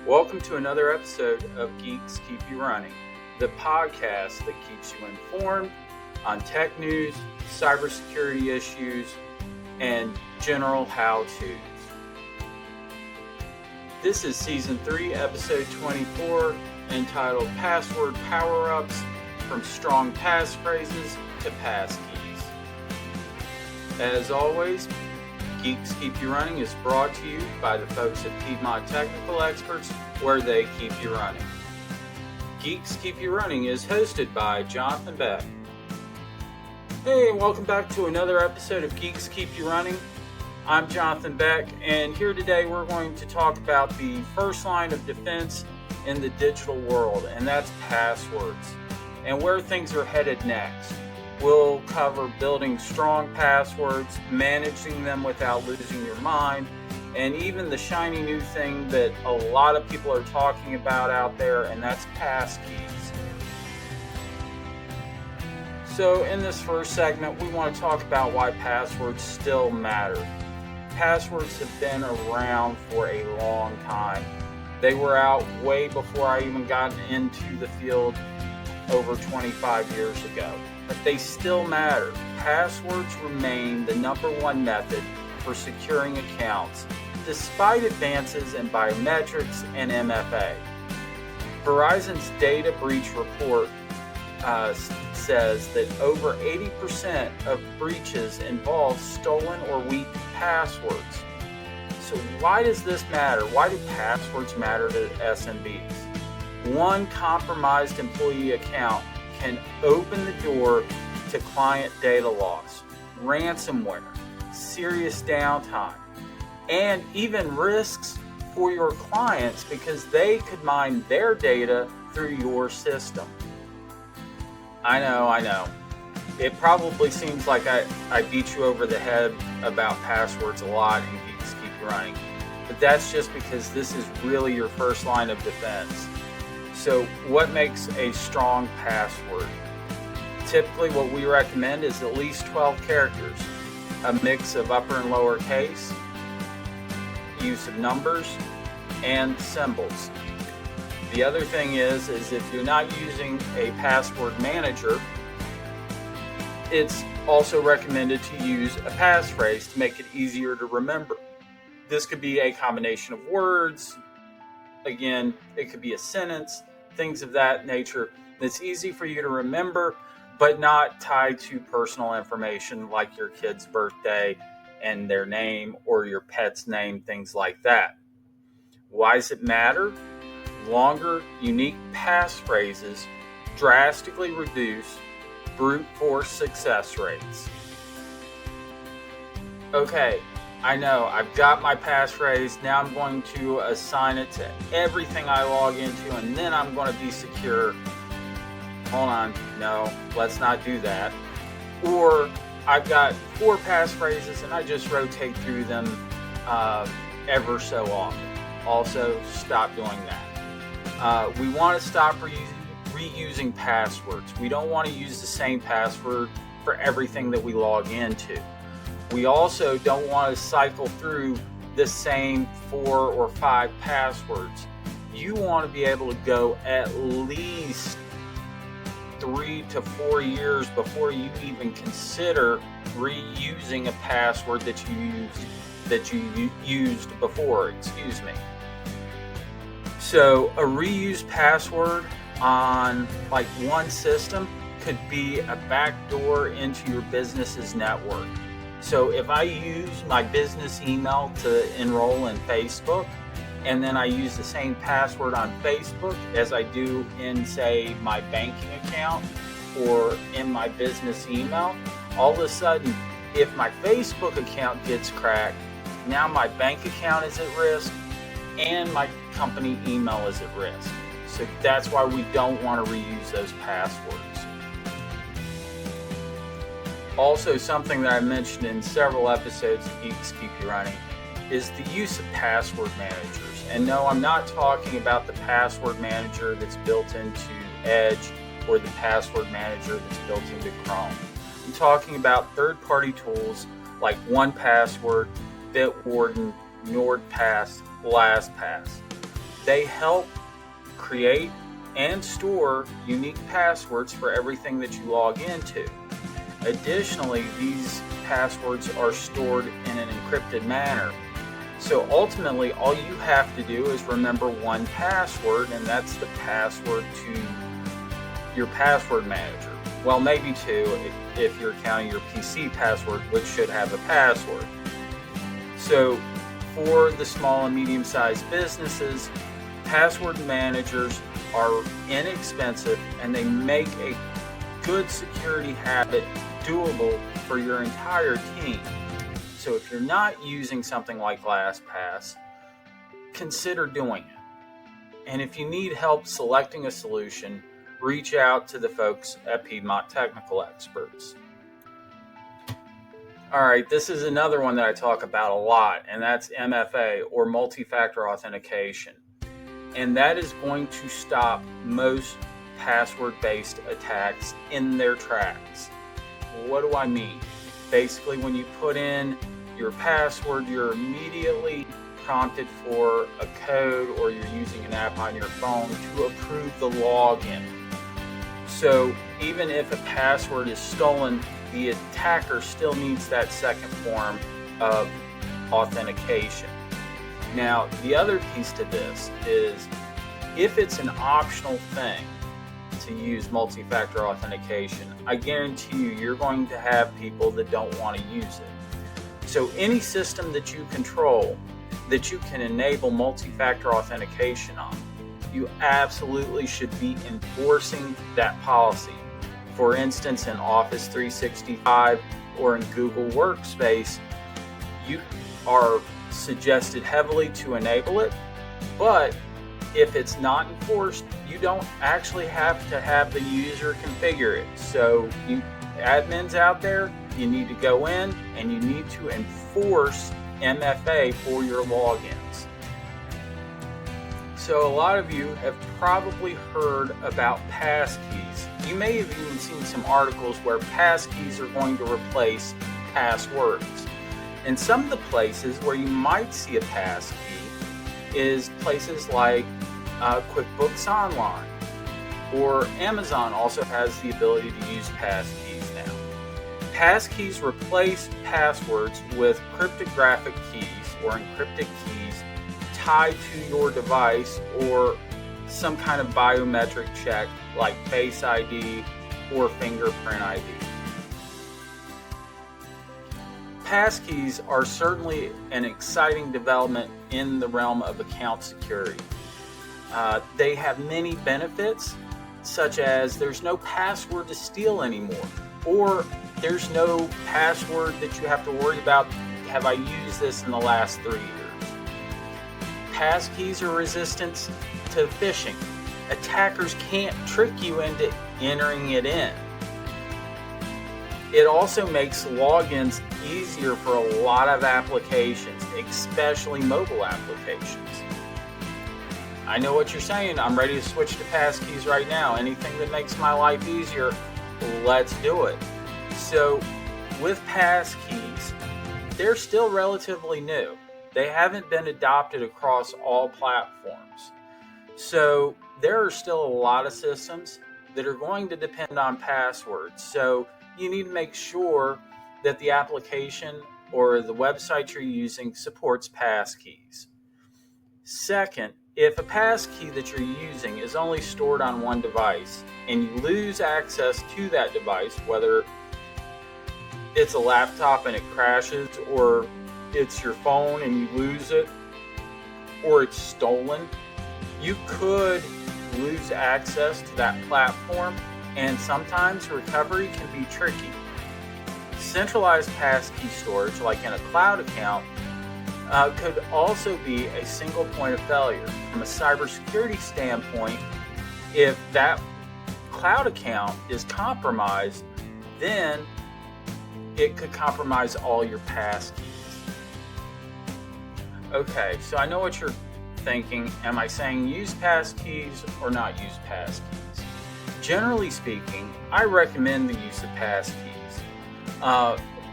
Welcome to another episode of Geeks Keep You Running, the podcast that keeps you informed on tech news, cybersecurity issues, and general how-tos. This is Season 3, Episode 24, entitled Password Powerups, from Strong Passphrases to Passkeys. As always, Geeks Keep You Running is brought to you by the folks at Piedmont Technical Experts, where they keep you running. Geeks Keep You Running is hosted by Jonathan Beck. Hey, welcome back to another episode of Geeks Keep You Running. I'm Jonathan Beck, and here today we're going to talk about the first line of defense in the digital world, and that's passwords, and where things are headed next. We'll cover building strong passwords, managing them without losing your mind, and even the shiny new thing that a lot of people are talking about out there, and that's passkeys. So in this first segment, we want to talk about why passwords still matter. Passwords have been around for a long time. They were out way before I even got into the field over 25 years ago. But they still matter. Passwords remain the number one method for securing accounts, despite advances in biometrics and MFA. Verizon's data breach report says that over 80% of breaches involve stolen or weak passwords. So why does this matter? Why do passwords matter to SMBs? One compromised employee account can open the door to client data loss, ransomware, serious downtime, and even risks for your clients because they could mine their data through your system. I know. It probably seems like I beat you over the head about passwords a lot in Geeks Keep You Running, but that's just because this is really your first line of defense. So what makes a strong password? Typically what we recommend is at least 12 characters, a mix of upper and lower case, use of numbers, and symbols. The other thing is if you're not using a password manager, it's also recommended to use a passphrase to make it easier to remember. This could be a combination of words. Again, it could be a sentence, things of that nature that's easy for you to remember, but not tied to personal information like your kid's birthday and their name or your pet's name, things like that. Why does it matter? Longer, unique passphrases drastically reduce brute force success rates. Okay, I know, I've got my passphrase, now I'm going to assign it to everything I log into, and then I'm going to be secure. Hold on, no, let's not do that. Or I've got 4 passphrases and I just rotate through them ever so often. Also, stop doing that. We want to stop reusing passwords. We don't want to use the same password for everything that we log into. We also don't want to cycle through the same 4 or 5 passwords. You want to be able to go at least 3 to 4 years before you even consider reusing a password that you used before. So a reused password on like one system could be a backdoor into your business's network. So if I use my business email to enroll in Facebook, and then I use the same password on Facebook as I do in, say, my banking account or in my business email, all of a sudden, if my Facebook account gets cracked, now my bank account is at risk and my company email is at risk. So that's why we don't want to reuse those passwords. Also, something that I mentioned in several episodes of Geeks Keep You Running is the use of password managers. And no, I'm not talking about the password manager that's built into Edge or the password manager that's built into Chrome. I'm talking about third-party tools like 1Password, Bitwarden, NordPass, LastPass. They help create and store unique passwords for everything that you log into. Additionally, these passwords are stored in an encrypted manner. So ultimately, all you have to do is remember one password, and that's the password to your password manager. Well, maybe two if you're counting your PC password, which should have a password. So for the small and medium-sized businesses, password managers are inexpensive and they make a good security habit doable for your entire team. So if you're not using something like LastPass, consider doing it. And if you need help selecting a solution, reach out to the folks at Piedmont Technical Experts. All right, this is another one that I talk about a lot, and that's MFA, or multi-factor authentication. And that is going to stop most password-based attacks in their tracks. What do I mean? Basically, when you put in your password, you're immediately prompted for a code, or you're using an app on your phone to approve the login. So even if a password is stolen, the attacker still needs that second form of authentication. Now, the other piece to this is if it's an optional thing to use multi-factor authentication, I guarantee you're going to have people that don't want to use it. So any system that you control that you can enable multi-factor authentication on, you absolutely should be enforcing that policy. For instance, in Office 365 or in Google Workspace, you are suggested heavily to enable it, but if it's not enforced, you don't actually have to have the user configure it. So you admins out there, you need to go in and you need to enforce MFA for your logins. So a lot of you have probably heard about passkeys. You may have even seen some articles where passkeys are going to replace passwords. And some of the places where you might see a passkey is places like QuickBooks Online, or Amazon also has the ability to use passkeys now. Passkeys replace passwords with cryptographic keys or encrypted keys tied to your device or some kind of biometric check like Face ID or fingerprint ID. Passkeys are certainly an exciting development in the realm of account security. They have many benefits, such as there's no password to steal anymore, or there's no password that you have to worry about, have I used this in the last 3 years? Passkeys are resistant to phishing. Attackers can't trick you into entering it in. It also makes logins easier for a lot of applications, especially mobile applications. I know what you're saying. I'm ready to switch to passkeys right now. Anything that makes my life easier, let's do it. So with passkeys, they're still relatively new. They haven't been adopted across all platforms. So there are still a lot of systems that are going to depend on passwords. So you need to make sure that the application or the website you're using supports passkeys. Second, if a passkey that you're using is only stored on one device and you lose access to that device, whether it's a laptop and it crashes, or it's your phone and you lose it, or it's stolen, you could lose access to that platform, and sometimes recovery can be tricky. Centralized passkey storage, like in a cloud account, could also be a single point of failure. From a cybersecurity standpoint, if that cloud account is compromised, then it could compromise all your passkeys. Okay, so I know what you're thinking. Am I saying use passkeys or not use passkeys? Generally speaking, I recommend the use of passkeys.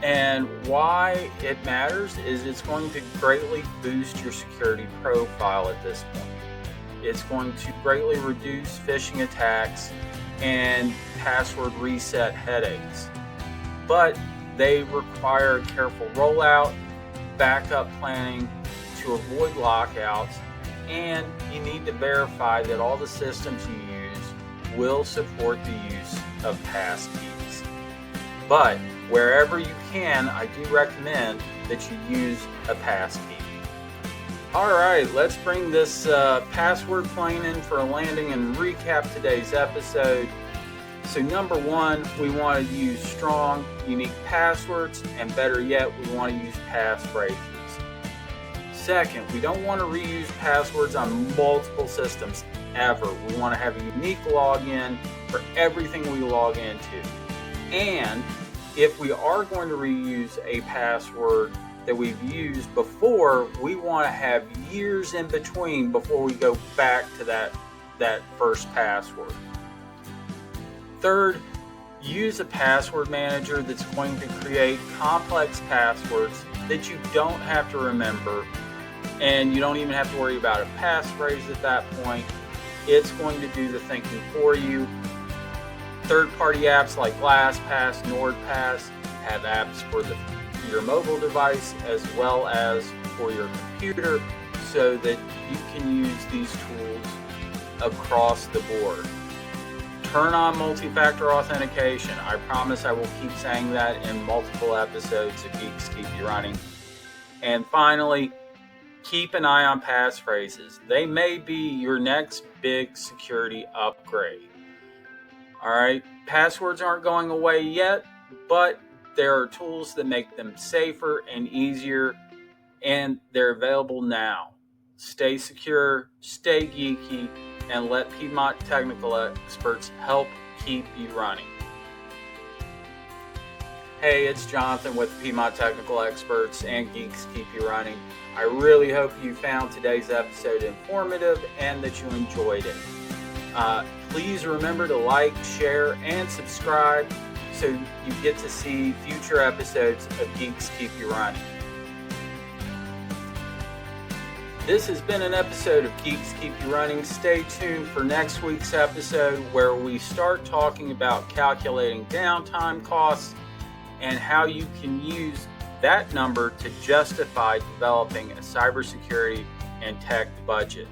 And why it matters is it's going to greatly boost your security profile at this point. It's going to greatly reduce phishing attacks and password reset headaches. But they require careful rollout, backup planning to avoid lockouts, and you need to verify that all the systems you use will support the use of passkeys. But wherever you can, I do recommend that you use a passkey. Alright, let's bring this password plane in for a landing and recap today's episode. So number one, we want to use strong, unique passwords, and better yet, we want to use passphrases. Second, we don't want to reuse passwords on multiple systems ever. We want to have a unique login for everything we log into. And if we are going to reuse a password that we've used before, we want to have years in between before we go back to that first password. Third, use a password manager that's going to create complex passwords that you don't have to remember, and you don't even have to worry about a passphrase at that point. It's going to do the thinking for you. Third-party apps like LastPass, NordPass have apps for your mobile device as well as for your computer, so that you can use these tools across the board. Turn on multi-factor authentication. I promise I will keep saying that in multiple episodes of Geeks Keep You Running. And finally, keep an eye on passphrases. They may be your next big security upgrade. Alright, passwords aren't going away yet, but there are tools that make them safer and easier, and they're available now. Stay secure, stay geeky, and let Piedmont Technical Experts help keep you running. Hey, it's Jonathan with Piedmont Technical Experts and Geeks Keep You Running. I really hope you found today's episode informative and that you enjoyed it. Please remember to like, share, and subscribe so you get to see future episodes of Geeks Keep You Running. This has been an episode of Geeks Keep You Running. Stay tuned for next week's episode, where we start talking about calculating downtime costs and how you can use that number to justify developing a cybersecurity and tech budget.